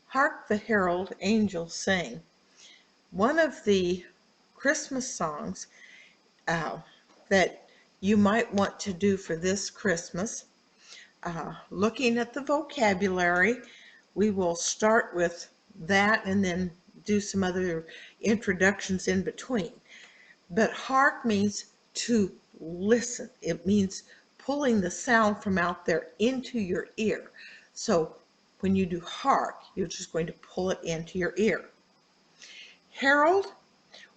Hark the Herald Angels Sing. One of the Christmas songs that you might want to do for this Christmas. Looking at the vocabulary, we will start with that and then do some other introductions in between. But hark means to listen. It means pulling the sound from out there into your ear. So when you do hark, you're just going to pull it into your ear. Herald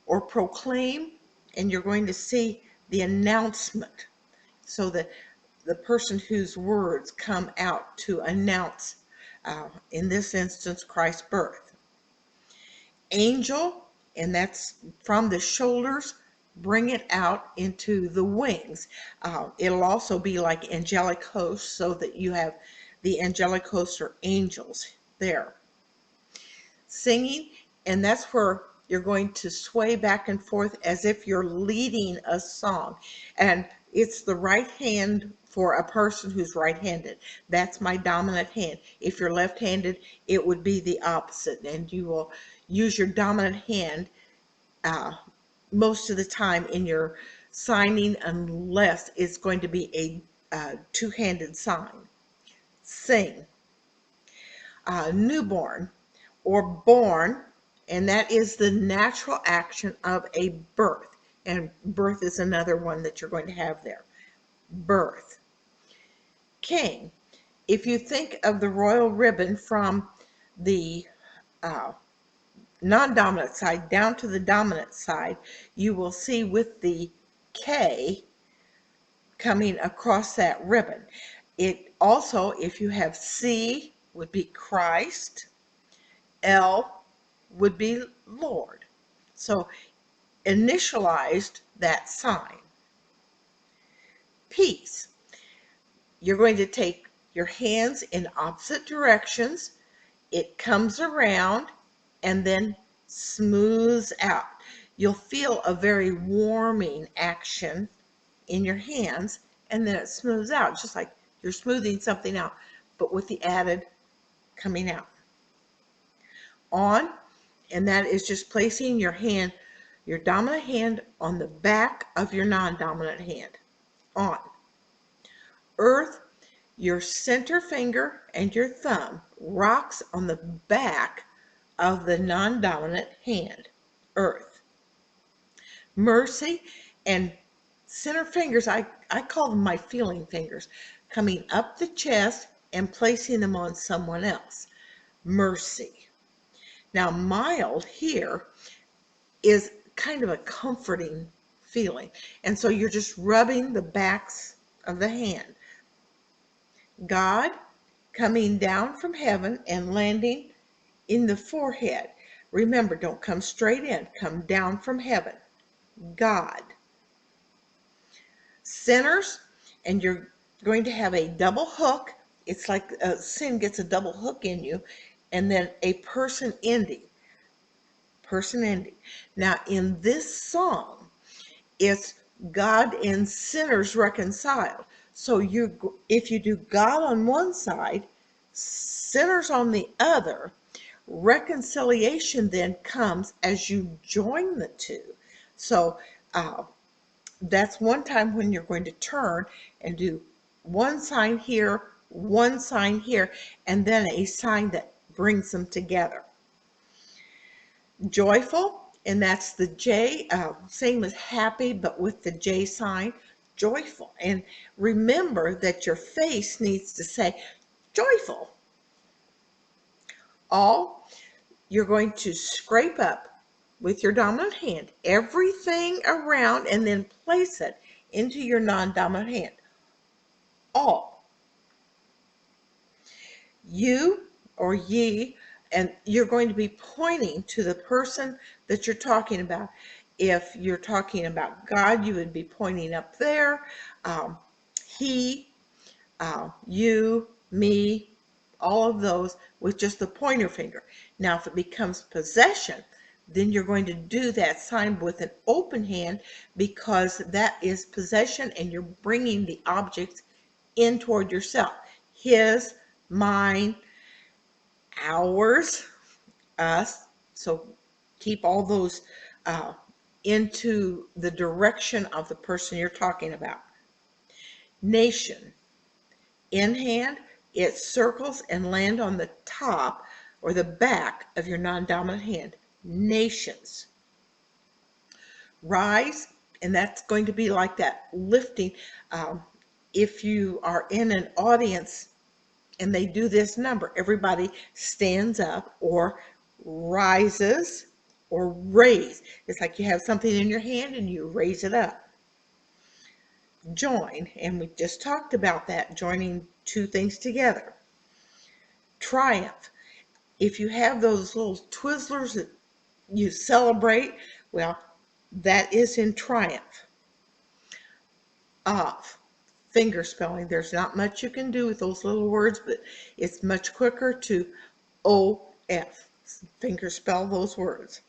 or proclaim, and you're going to see the announcement. So that the person whose words come out to announce, in this instance, Christ's birth. Angel, and that's from the shoulders, bring it out into the wings. It'll also be like angelic hosts, so that you have the angelic hosts or angels there. Singing, and that's where you're going to sway back and forth as if you're leading a song. And it's the right hand for a person who's right-handed. That's my dominant hand. If you're left-handed, it would be the opposite, and you will use your dominant hand most of the time in your signing, unless it's going to be a two-handed sign. Sing. Newborn or born, and that is the natural action of a birth. And birth is another one that you're going to have there. Birth. King. If you think of the royal ribbon from the non-dominant side down to the dominant side, you will see with the K coming across that ribbon. It also, if you have C, would be Christ. L would be Lord. So initialized that sign. Peace. You're going to take your hands in opposite directions. It comes around and then smooths out. You'll feel a very warming action in your hands, and then it smooths out, just like you're smoothing something out, but with the added coming out. On, and that is just placing your hand, your dominant hand, on the back of your non-dominant hand. On. Earth, your center finger and your thumb rocks on the back of the non-dominant hand. Earth. Mercy, and center fingers, I call them my feeling fingers, coming up the chest and placing them on someone else. Mercy. Now, mild here is kind of a comforting feeling, and so you're just rubbing the backs of the hand. God, coming down from heaven and landing in the forehead. Remember, don't come straight in, come down from heaven. God. Sinners, and you're going to have a double hook. It's like sin gets a double hook in you, and then a person ending. Person ending. Now, in this song, it's God and sinners reconciled. So if you do God on one side, sinners on the other, reconciliation then comes as you join the two. So that's one time when you're going to turn and do one sign here, and then a sign that brings them together. Joyful, and that's the J, same as happy, but with the J sign. Joyful. And remember that your face needs to say joyful. All, you're going to scrape up with your dominant hand everything around and then place it into your non-dominant hand. All. You or ye, and you're going to be pointing to the person that you're talking about. If you're talking about God, you would be pointing up there. He, you, me, all of those with just the pointer finger. Now, if it becomes possession, then you're going to do that sign with an open hand, because that is possession and you're bringing the objects in toward yourself. His, mine, ours, us. So keep all those into the direction of the person you're talking about. Nation. In hand, it circles and land on the top or the back of your non-dominant hand. Nations. Rise, and that's going to be like that lifting. If you are in an audience and they do this number, everybody stands up or rises or raise. It's like you have something in your hand and you raise it up. Join, and we just talked about that, joining two things together. Triumph. If you have those little Twizzlers that you celebrate, well, that is in triumph. Of. Finger spelling. There's not much you can do with those little words, but it's much quicker to O-F. Finger spell those words.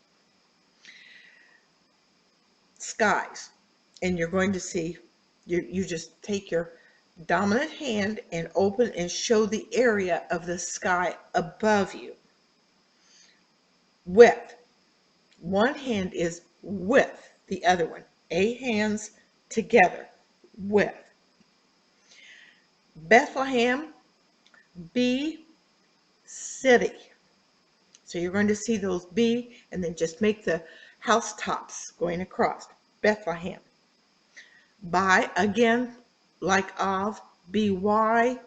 Skies. And you're going to see, you just take your dominant hand and open and show the area of the sky above you. With. One hand is with the other one. A hands together. With. Bethlehem, B, city. So you're going to see those B and then just make the housetops going across. Bethlehem. By, again, like of, B-Y,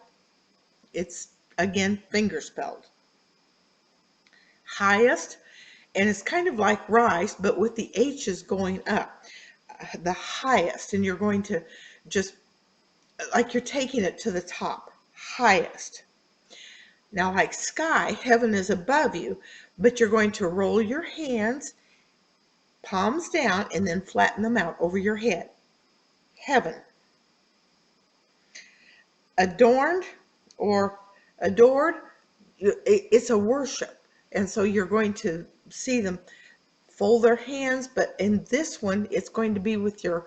it's again finger spelled. Highest, and it's kind of like rise, but with the H's going up. The highest, and you're going to just, like you're taking it to the top. Highest. Now like sky, heaven is above you, but you're going to roll your hands, palms down, and then flatten them out over your head. Heaven. Adorned or adored, it's a worship. And so you're going to see them fold their hands, but in this one, it's going to be with your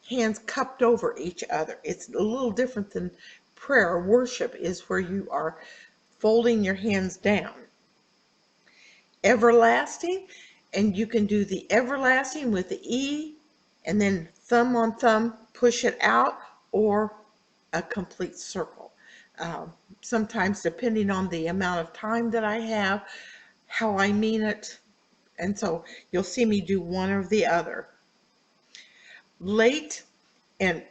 hands cupped over each other. It's a little different than prayer. Worship is where you are folding your hands down. Everlasting, and you can do the everlasting with the E, and then thumb on thumb, push it out, or a complete circle. Sometimes, depending on the amount of time that I have, how I mean it, and so you'll see me do one or the other. Late, and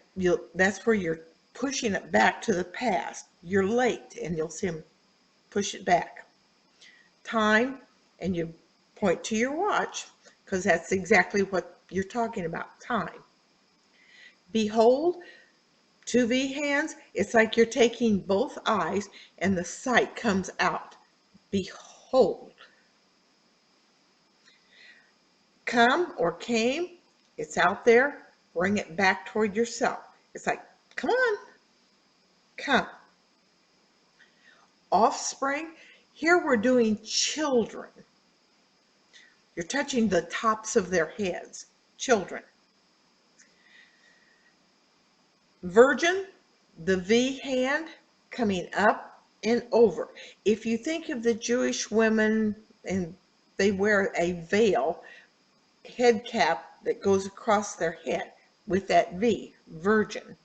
that's where you're pushing it back to the past. You're late, and you'll see them push it back. Time, and you point to your watch, because that's exactly what you're talking about, time. Behold, two V hands, it's like you're taking both eyes and the sight comes out. Behold. Come or came, it's out there, bring it back toward yourself. It's like, come on, come. Offspring, here we're doing children. You're touching the tops of their heads, children. Virgin, the V hand coming up and over. If you think of the Jewish women, and they wear a veil, head cap that goes across their head with that V, virgin.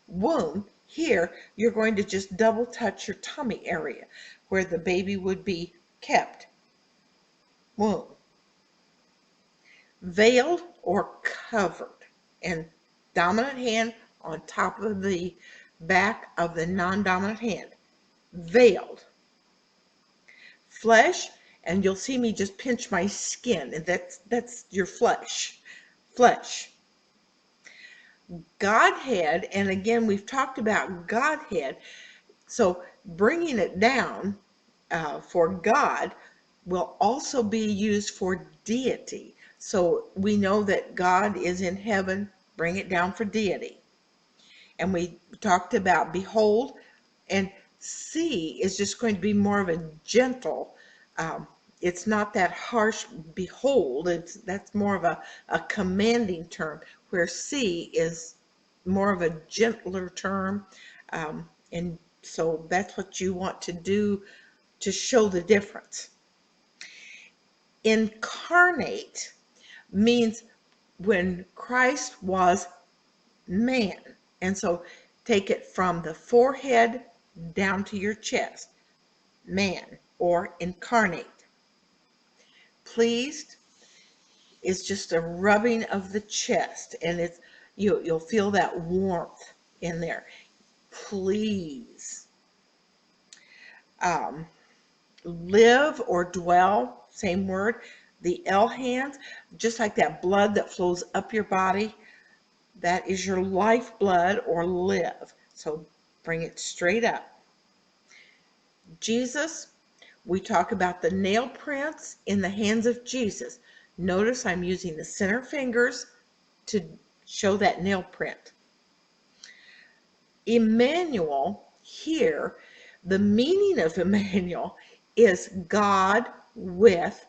Womb, here you're going to just double touch your tummy area where the baby would be kept. Womb. Veiled or covered, and dominant hand on top of the back of the non-dominant hand. Veiled. Flesh, and you'll see me just pinch my skin, and that's your flesh. Flesh. Godhead, and again we've talked about Godhead, so bringing it down for God will also be used for deity. So we know that God is in heaven, bring it down for deity. And we talked about behold, and see is just going to be more of a gentle, it's not that harsh behold, that's more of a commanding term, where see is more of a gentler term, and So that's what you want to do to show the difference. Incarnate means when Christ was man. And so take it from the forehead down to your chest. Man, or incarnate. Pleased is just a rubbing of the chest, and it's you'll feel that warmth in there. Please. Live or dwell, same word. The L hands, just like that blood that flows up your body, that is your lifeblood, or live. So bring it straight up. Jesus, we talk about the nail prints in the hands of Jesus. Notice I'm using the center fingers to show that nail print. Emmanuel, here, the meaning of Emmanuel is God with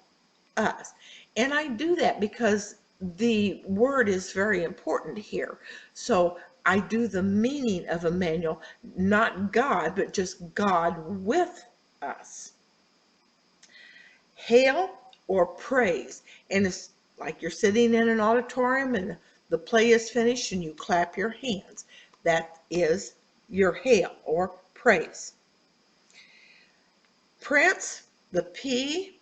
us. And I do that because the word is very important here. So I do the meaning of Emmanuel, not God, but just God with us. Hail or praise. And it's like you're sitting in an auditorium and the play is finished and you clap your hands. That is your hail or praise. Prince, the P,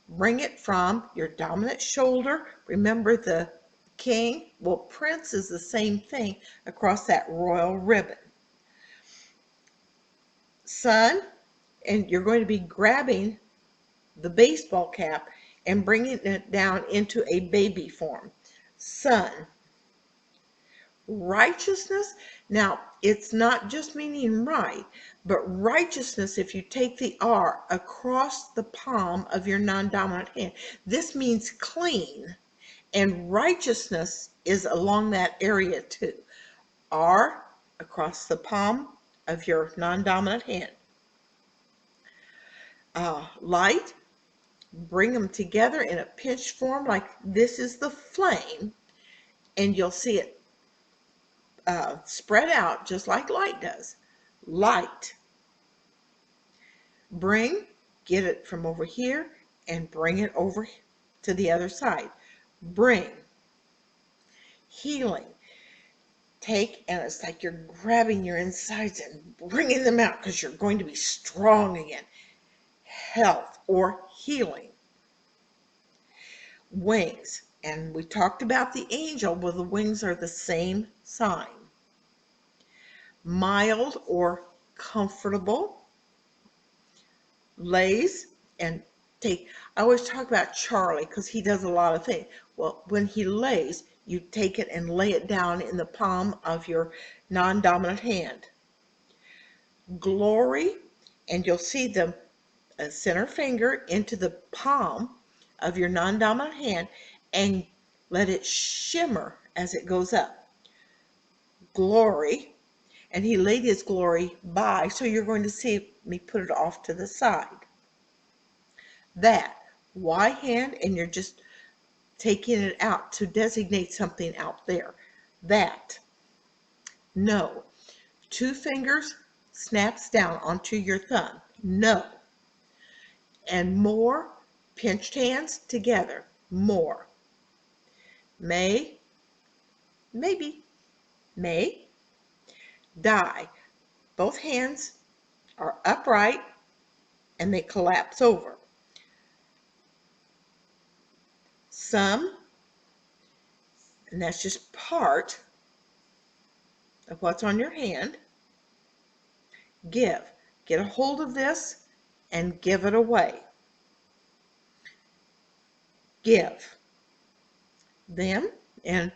bring it from your dominant shoulder. Remember the king? Well, prince is the same thing across that royal ribbon. Son, and you're going to be grabbing the baseball cap and bringing it down into a baby form. Son. Righteousness, now it's not just meaning right, but righteousness, if you take the R across the palm of your non-dominant hand, this means clean, and righteousness is along that area too. R across the palm of your non-dominant hand. Light, bring them together in a pinch form like this is the flame, and you'll see it spread out just like light does. Light. Bring, get it from over here and bring it over to the other side. Bring. Healing. Take, and it's like you're grabbing your insides and bringing them out because you're going to be strong again. Health or healing. Wings. And we talked about the angel, well, the wings are the same sign. Mild or comfortable. Lays, and take, I always talk about Charlie because he does a lot of things. Well, when he lays, you take it and lay it down in the palm of your non-dominant hand. Glory, and you'll see the center finger into the palm of your non-dominant hand and let it shimmer as it goes up. Glory, and he laid his glory by, so you're going to see me put it off to the side. That, Y hand, and you're just taking it out to designate something out there. That. No. 2 fingers snaps down onto your thumb. No. And more, pinched hands together. More. May, maybe. May. Die. Both hands are upright and they collapse over. Some, and that's just part of what's on your hand. Give. Get a hold of this and give it away. Give. Them, and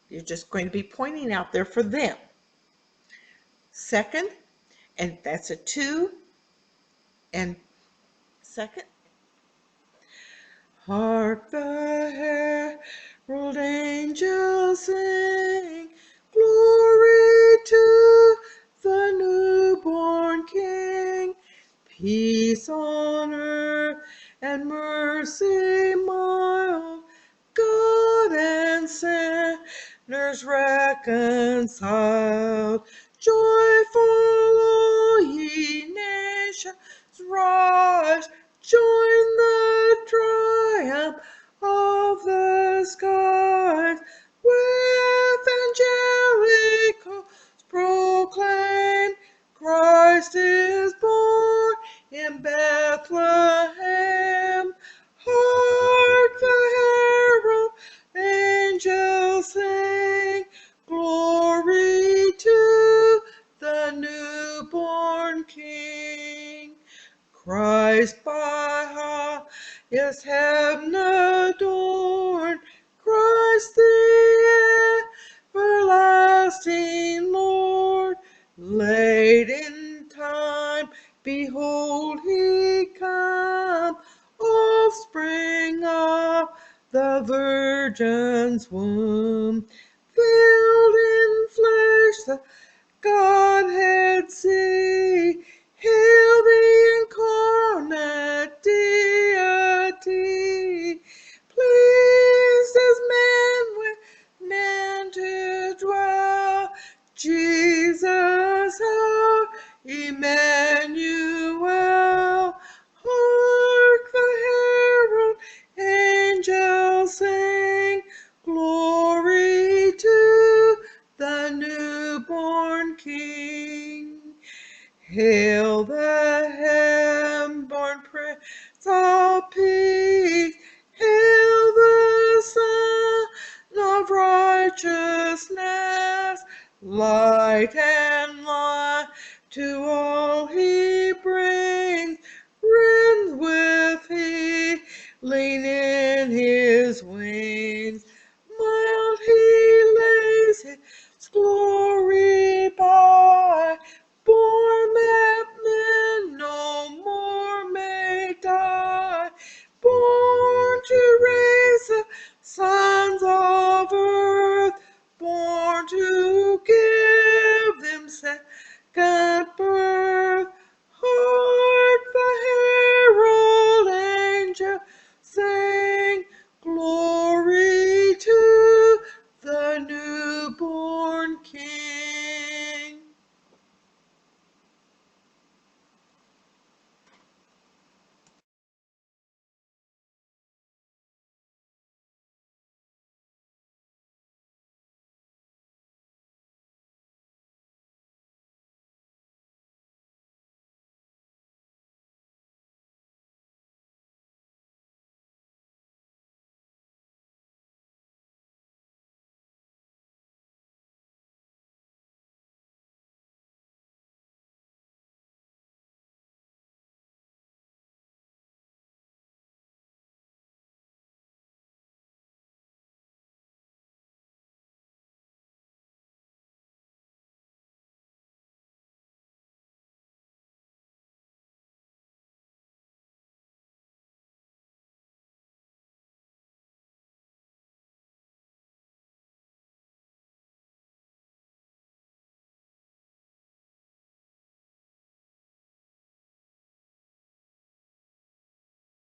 you're just going to be pointing out there for them. Second, and that's a 2, and second. Hark the herald angels sing, glory to the newborn King, peace on earth and mercy mild, God and sinners reconciled, joyful all ye Christ by highest heaven adorned, Christ the everlasting Lord. Late in time, behold, he come, offspring of the Virgin's womb, veiled in flesh the Godhead see. Hail the incarnate deity, pleased as man with man to dwell. Jesus, our Emmanuel. Hark, the herald angels sing, glory to the newborn King. Hail the heaven-born Prince of Peace, hail the Son of righteousness, light and life to all he brings, wreathed with healing in his wings. Mild he lays his glory by, born that men no more may die, born to raise the sons of earth, born to give them second birth.